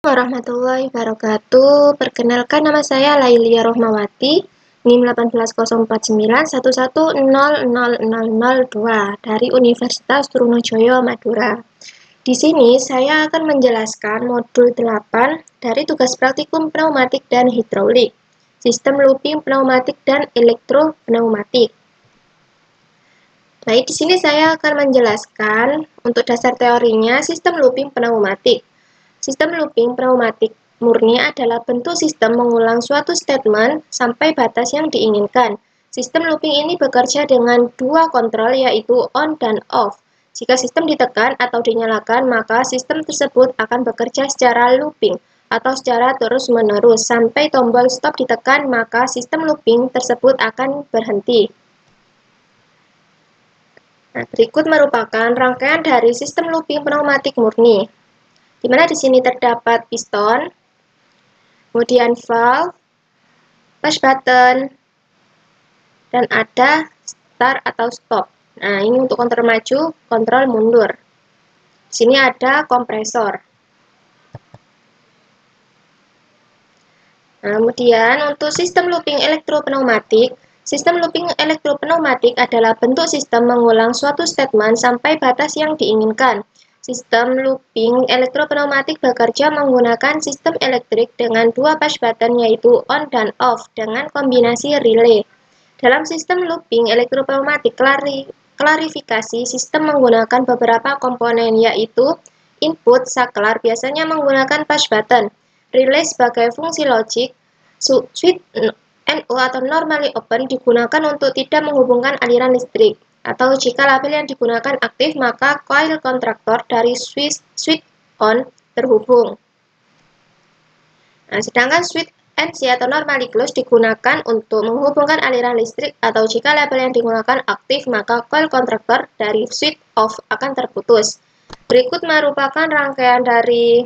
Warahmatullahi wabarakatuh. Perkenalkan, nama saya Lailia Rohmawati, NIM 180491100002 dari Universitas Trunojoyo, Madura. Di sini saya akan menjelaskan modul 8 dari tugas praktikum pneumatik dan hidrolik, sistem looping pneumatik dan elektropneumatik. Baik, di sini saya akan menjelaskan untuk dasar teorinya sistem looping pneumatik. Sistem looping pneumatik murni adalah bentuk sistem mengulang suatu statement sampai batas yang diinginkan. Sistem looping ini bekerja dengan dua kontrol, yaitu on dan off. Jika sistem ditekan atau dinyalakan, maka sistem tersebut akan bekerja secara looping atau secara terus-menerus. Sampai tombol stop ditekan, maka sistem looping tersebut akan berhenti. Nah, berikut merupakan rangkaian dari sistem looping pneumatik murni, di mana di sini terdapat piston, kemudian valve, push button, dan ada start atau stop. Nah, ini untuk kontrol maju, kontrol mundur. Di sini ada kompresor. Nah, kemudian untuk sistem looping elektropneumatik, sistem looping elektropneumatik adalah bentuk sistem mengulang suatu statement sampai batas yang diinginkan. Sistem looping elektropneumatik bekerja menggunakan sistem elektrik dengan dua push button, yaitu on dan off dengan kombinasi relay. Dalam sistem looping elektropneumatik, klarifikasi sistem menggunakan beberapa komponen, yaitu input saklar biasanya menggunakan push button, relay sebagai fungsi logik, switch NO atau normally open digunakan untuk tidak menghubungkan aliran listrik, atau jika label yang digunakan aktif, maka coil kontraktor dari switch on terhubung. Nah, sedangkan switch NC atau normally close digunakan untuk menghubungkan aliran listrik, atau jika label yang digunakan aktif, maka coil kontraktor dari switch off akan terputus. Berikut merupakan rangkaian dari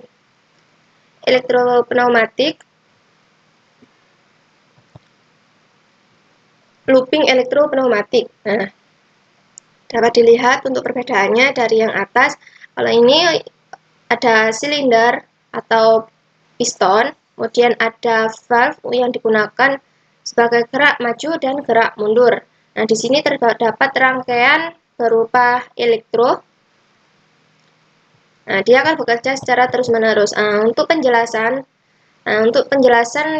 elektropneumatik, looping elektropneumatik. Nah, dapat dilihat untuk perbedaannya dari yang atas. Kalau ini ada silinder atau piston, kemudian ada valve yang digunakan sebagai gerak maju dan gerak mundur. Nah, di sini terdapat rangkaian berupa elektro. Nah, dia akan bekerja secara terus-menerus. Untuk penjelasan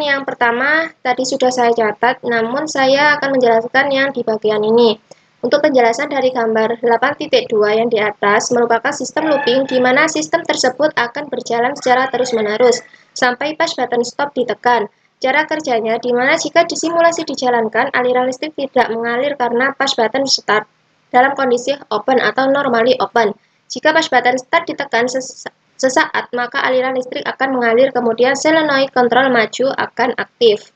yang pertama tadi sudah saya catat, namun saya akan menjelaskan yang di bagian ini. Untuk penjelasan dari gambar 8.2 yang di atas merupakan sistem looping, di mana sistem tersebut akan berjalan secara terus-menerus sampai push button stop ditekan. Cara kerjanya, di mana jika disimulasi dijalankan, aliran listrik tidak mengalir karena push button start dalam kondisi open atau normally open. Jika push button start ditekan sesaat, maka aliran listrik akan mengalir, kemudian solenoid kontrol maju akan aktif.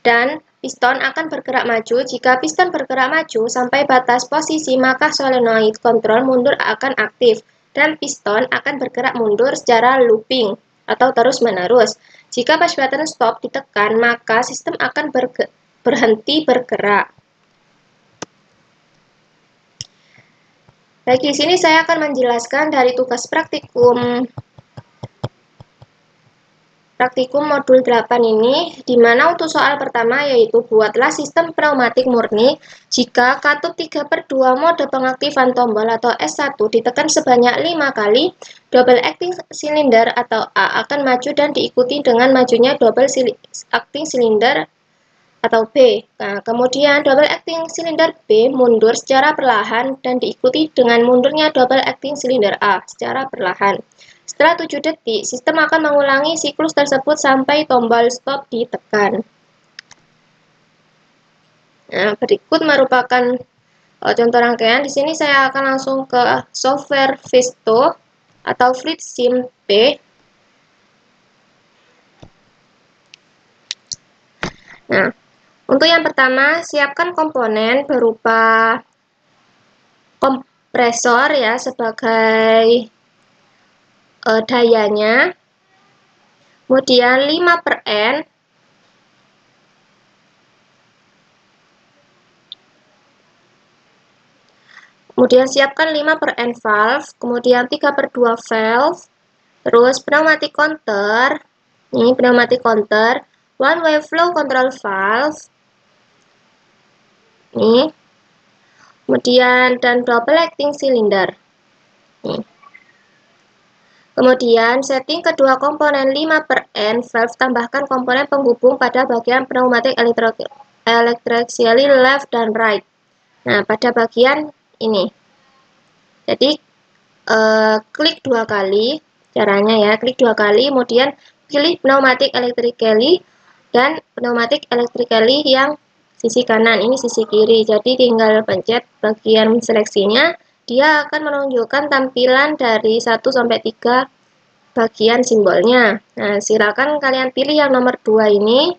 Dan piston akan bergerak maju. Jika piston bergerak maju sampai batas posisi, maka solenoid kontrol mundur akan aktif. Dan piston akan bergerak mundur secara looping atau terus-menerus. Jika push button stop ditekan, maka sistem akan berhenti bergerak. Baik, di sini saya akan menjelaskan dari tugas praktikum modul 8 ini, di mana untuk soal pertama yaitu buatlah sistem pneumatik murni jika katup 3/2 mode pengaktifan tombol atau S1 ditekan sebanyak 5 kali, double acting cylinder atau A akan maju dan diikuti dengan majunya double acting cylinder atau B. Nah, kemudian double acting cylinder B mundur secara perlahan dan diikuti dengan mundurnya double acting cylinder A secara perlahan. Setelah 7 detik, sistem akan mengulangi siklus tersebut sampai tombol stop ditekan. Nah, berikut merupakan contoh rangkaian. Di sini saya akan langsung ke software Visto atau FluidSim B. Nah, untuk yang pertama, siapkan komponen berupa kompresor ya sebagai dayanya, kemudian 5/N, kemudian siapkan 5/N valve, kemudian 3/2 valve, Terus pneumatic counter, ini pneumatic counter, one way flow control valve, ini, kemudian dan double acting cylinder. Nih. Kemudian setting kedua komponen 5/N valve, tambahkan komponen penghubung pada bagian pneumatic electrically left dan right. Nah, pada bagian ini. Jadi klik 2 kali caranya ya, klik 2 kali, kemudian pilih pneumatic electrically dan pneumatic electrically yang sisi kanan, ini sisi kiri. Jadi tinggal pencet bagian seleksinya, dia akan menunjukkan tampilan dari 1 sampai 3 bagian simbolnya. Nah, silakan kalian pilih yang nomor 2 ini.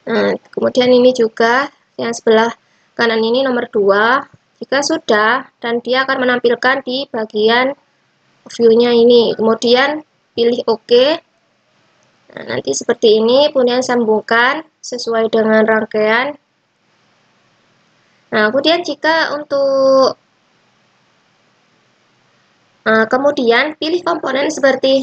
Nah, kemudian ini juga yang sebelah kanan ini nomor 2. Jika sudah, dan dia akan menampilkan di bagian view-nya ini. Kemudian pilih OK. Nah, nanti seperti ini, kemudian sambungkan sesuai dengan rangkaian. Nah, kemudian jika untuk kemudian pilih komponen seperti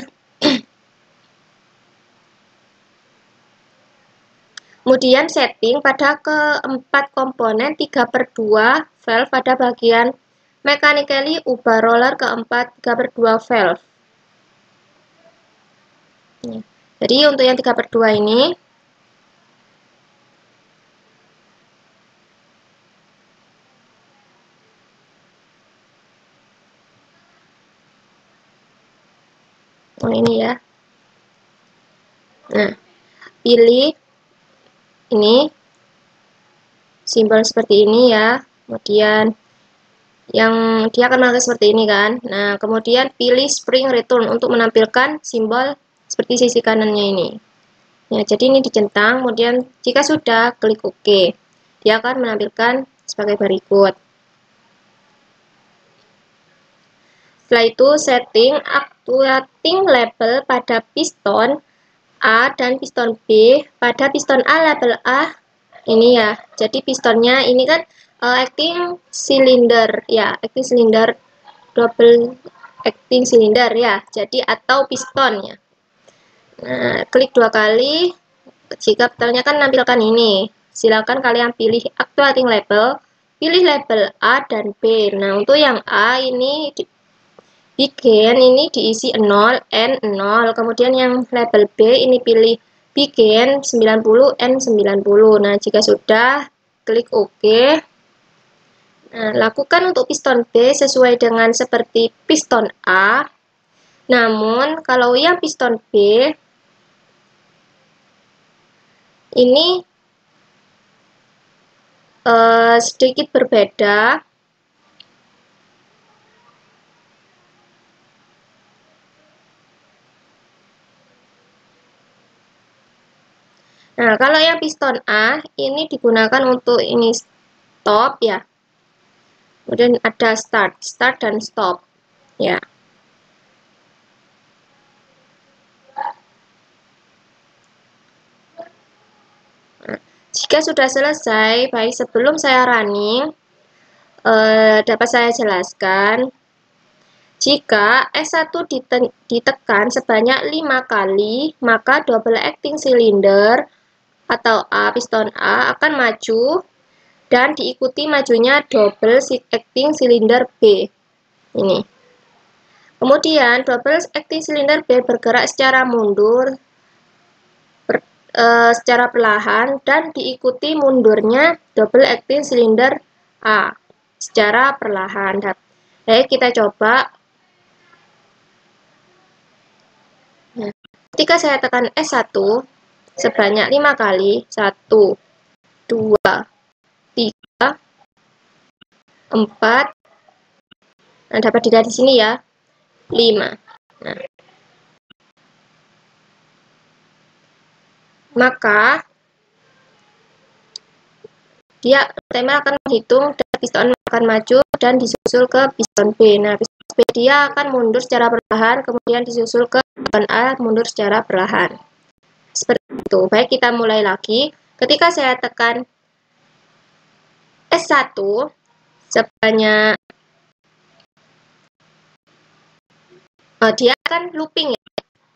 kemudian setting pada keempat komponen 3/2 valve pada bagian mechanically ubah roller keempat 3/2 valve. Jadi untuk yang 3/2 ini ini ya. Nah, pilih ini simbol seperti ini ya. Kemudian yang dia akan menampilkan seperti ini kan. Nah, kemudian pilih spring return untuk menampilkan simbol seperti sisi kanannya ini. Ya, jadi ini dicentang, kemudian jika sudah klik OK. Dia akan menampilkan sebagai berikut. Setelah itu setting actuating label pada piston A dan piston B. Pada piston A label A ini ya. Jadi pistonnya ini kan acting cylinder ya, acting cylinder double acting cylinder ya. Jadi atau piston ya. Nah, klik 2 kali. Jika petanya kan menampilkan ini. Silakan kalian pilih actuating label, pilih label A dan B. Nah, untuk yang A ini Begin ini diisi 0, N 0. Kemudian yang label B ini pilih Begin 90, N 90. Nah, jika sudah, klik OK. Nah, lakukan untuk piston B sesuai dengan seperti piston A. Namun, kalau yang piston B ini sedikit berbeda. Nah, kalau yang piston A ini digunakan untuk ini stop ya. Kemudian ada start dan stop ya. Nah, jika sudah selesai, baik sebelum saya running, dapat saya jelaskan. Jika S1 ditekan sebanyak 5 kali, maka double acting cylinder atau A, piston A akan maju dan diikuti majunya double acting cylinder B. Ini. Kemudian double acting cylinder B bergerak secara mundur secara perlahan dan diikuti mundurnya double acting cylinder A secara perlahan. Baik, kita coba. Nah, ketika saya tekan S1 sebanyak 5 kali, 1, 2, 3, 4, nah dapat dilihat di sini ya, 5. Nah, maka dia timer akan menghitung dan piston akan maju dan disusul ke piston B. Nah, piston B dia akan mundur secara perlahan, kemudian disusul ke piston A mundur secara perlahan. Seperti itu. Baik, kita mulai lagi. Ketika saya tekan S1 sebanyak dia akan looping ya.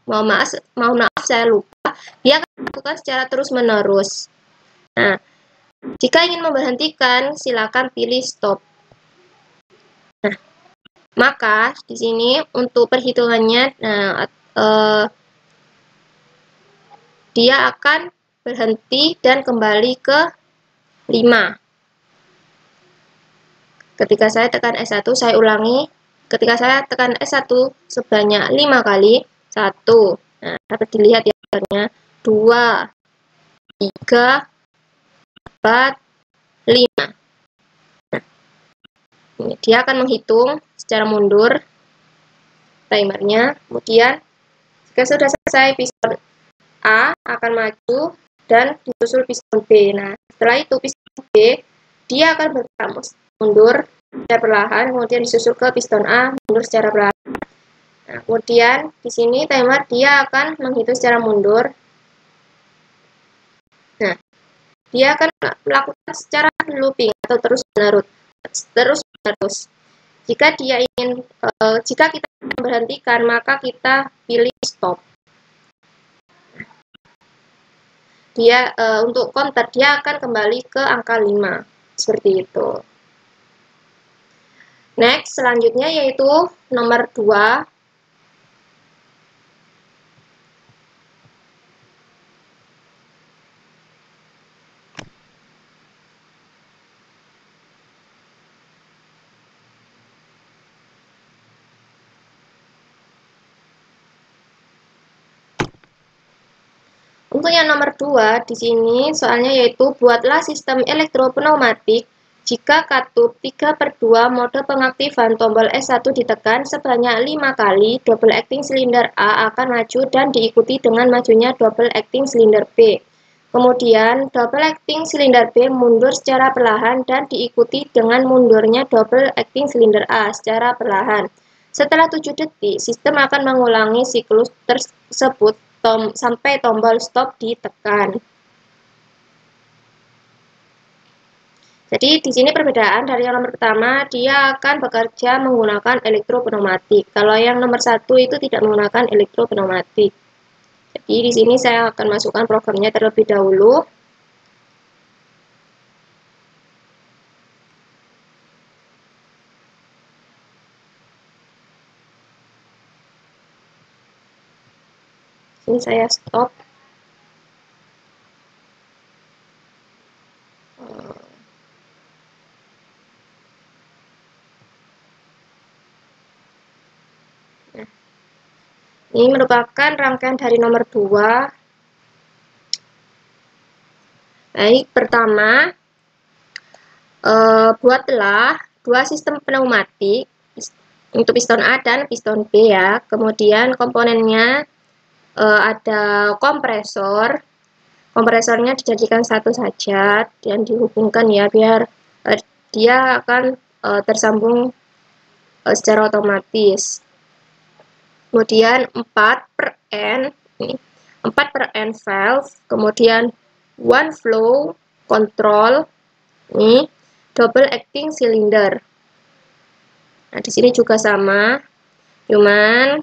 Mohon maaf saya lupa. Dia akan melakukan secara terus-menerus. Nah, jika ingin memberhentikan, silakan pilih stop. Nah, maka di sini untuk perhitungannya, dia akan berhenti dan kembali ke 5. Ketika saya tekan S1, saya ulangi. Ketika saya tekan S1 sebanyak 5 kali, 1. Nah, dapat dilihat ya, 2, 3, 4, 5. Nah, ini dia akan menghitung secara mundur timernya. Kemudian, jika sudah selesai, piston A akan maju dan disusul piston B. Nah, setelah itu piston B, dia akan bergerak mundur secara perlahan, kemudian disusul ke piston A, mundur secara perlahan. Nah, kemudian di sini timer dia akan menghitung secara mundur. Nah, dia akan melakukan secara looping atau terus-menerus. Jika kita memberhentikan, maka kita pilih stop. Dia untuk counter dia akan kembali ke angka 5. Seperti itu. Next, selanjutnya yaitu nomor 2. Untuk yang nomor 2 di sini soalnya yaitu buatlah sistem elektropneumatik jika katup 3/2 mode pengaktifan tombol S1 ditekan sebanyak 5 kali, double acting silinder A akan maju dan diikuti dengan majunya double acting silinder B. Kemudian, double acting silinder B mundur secara perlahan dan diikuti dengan mundurnya double acting silinder A secara perlahan. Setelah 7 detik, sistem akan mengulangi siklus tersebut sampai tombol stop ditekan. Jadi di sini perbedaan dari yang nomor pertama, dia akan bekerja menggunakan elektropneumatik. Kalau yang nomor 1 itu tidak menggunakan elektropneumatik. Jadi di sini saya akan masukkan programnya terlebih dahulu. Ini saya stop. Ini merupakan rangkaian dari nomor 2. Baik, pertama, buatlah 2 sistem pneumatik untuk piston A dan piston B ya. Kemudian komponennya ada kompresor. Kompresornya dijadikan satu saja dan dihubungkan ya, biar dia akan tersambung secara otomatis. Kemudian 4/N, 4/N valve, kemudian one flow control, ini double acting cylinder. Nah, di sini juga sama, cuman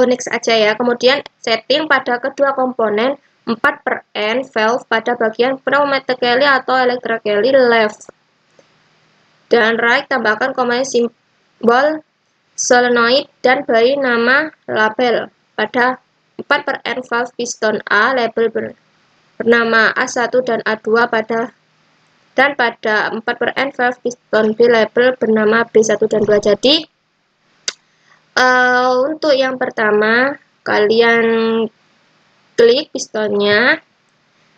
next aja ya. Kemudian setting pada kedua komponen 4/N valve pada bagian pneumatically atau electrically left dan right, tambahkan komponen simbol solenoid dan beri nama label. Pada 4/N valve piston A, label bernama A1 dan A2 dan pada 4/N valve piston B, label bernama B1 dan 2. Jadi untuk yang pertama, kalian klik pistonnya.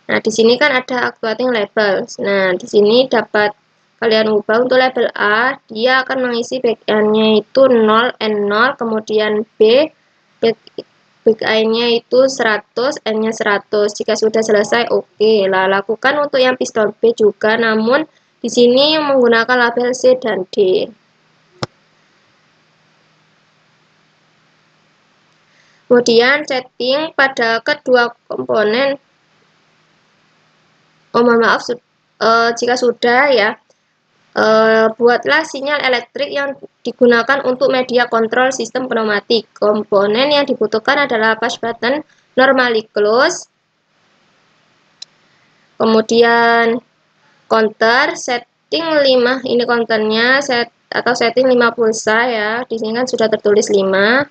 Nah, di sini kan ada actuating label. Nah, di sini dapat kalian ubah. Untuk label A, dia akan mengisi back-nya itu 0, N0, kemudian B, back-nya itu 100, N-nya 100. Jika sudah selesai, oke. Lah, lakukan untuk yang piston B juga, namun di sini menggunakan label C dan D. Kemudian setting pada kedua komponen. Mohon maaf, jika sudah ya, buatlah sinyal elektrik yang digunakan untuk media kontrol sistem pneumatik. Komponen yang dibutuhkan adalah push button, normally close, kemudian counter, setting 5, ini counternya, setting 5 pulsa ya, di sini kan sudah tertulis 5.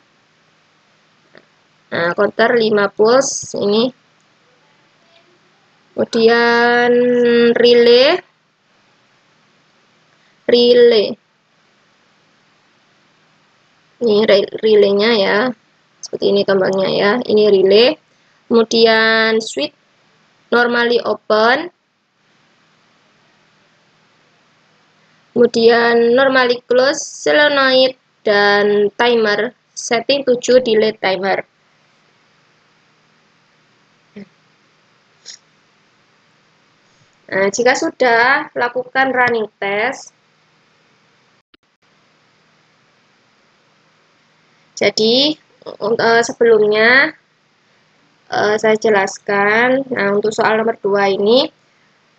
Nah, counter 5 pulse ini. Kemudian relay. Ini relaynya ya. Seperti ini gambarnya ya. Ini relay. Kemudian switch normally open. Kemudian normally close, solenoid, dan timer. Setting 7 delay timer. Nah, jika sudah, lakukan running test. Jadi, sebelumnya saya jelaskan. Nah, untuk soal nomor 2 ini,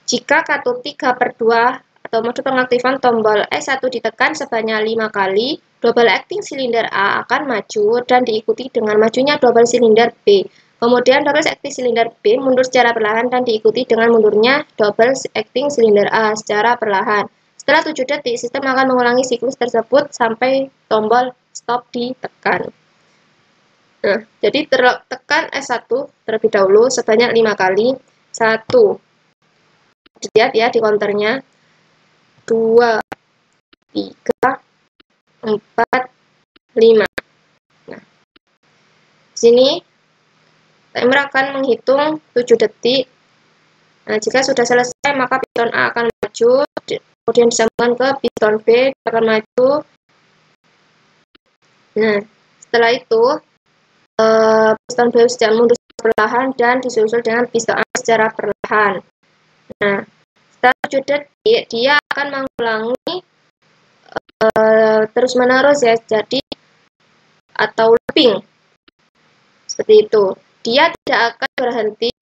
jika katup 3/2 atau mode pengaktifan tombol S1 ditekan sebanyak 5 kali, double acting silinder A akan maju dan diikuti dengan majunya double silinder B. Kemudian double acting silinder B mundur secara perlahan dan diikuti dengan mundurnya double acting silinder A secara perlahan. Setelah 7 detik, sistem akan mengulangi siklus tersebut sampai tombol stop ditekan. Nah, jadi tekan S1 terlebih dahulu sebanyak 5 kali. 1. Lihat ya di counternya. 2, 3, 4, 5. Nah, sini timer akan menghitung 7 detik. Nah, jika sudah selesai, maka piston A akan maju, kemudian disambungkan ke piston B akan maju. Nah, setelah itu piston B sudah mundur perlahan dan disusul dengan piston A secara perlahan. Nah, setelah 7 detik, dia akan mengulangi terus-menerus ya, jadi atau looping. Seperti itu. Dia tidak akan berhenti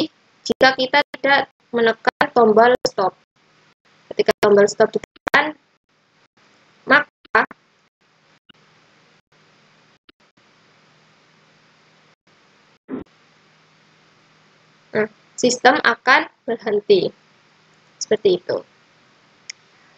jika kita tidak menekan tombol stop. Ketika tombol stop ditekan, maka sistem akan berhenti. Seperti itu.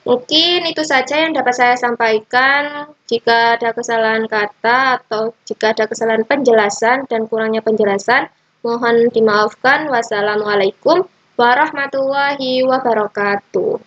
Mungkin itu saja yang dapat saya sampaikan. Jika ada kesalahan kata atau jika ada kesalahan penjelasan dan kurangnya penjelasan, mohon dimaafkan. Wassalamualaikum warahmatullahi wabarakatuh.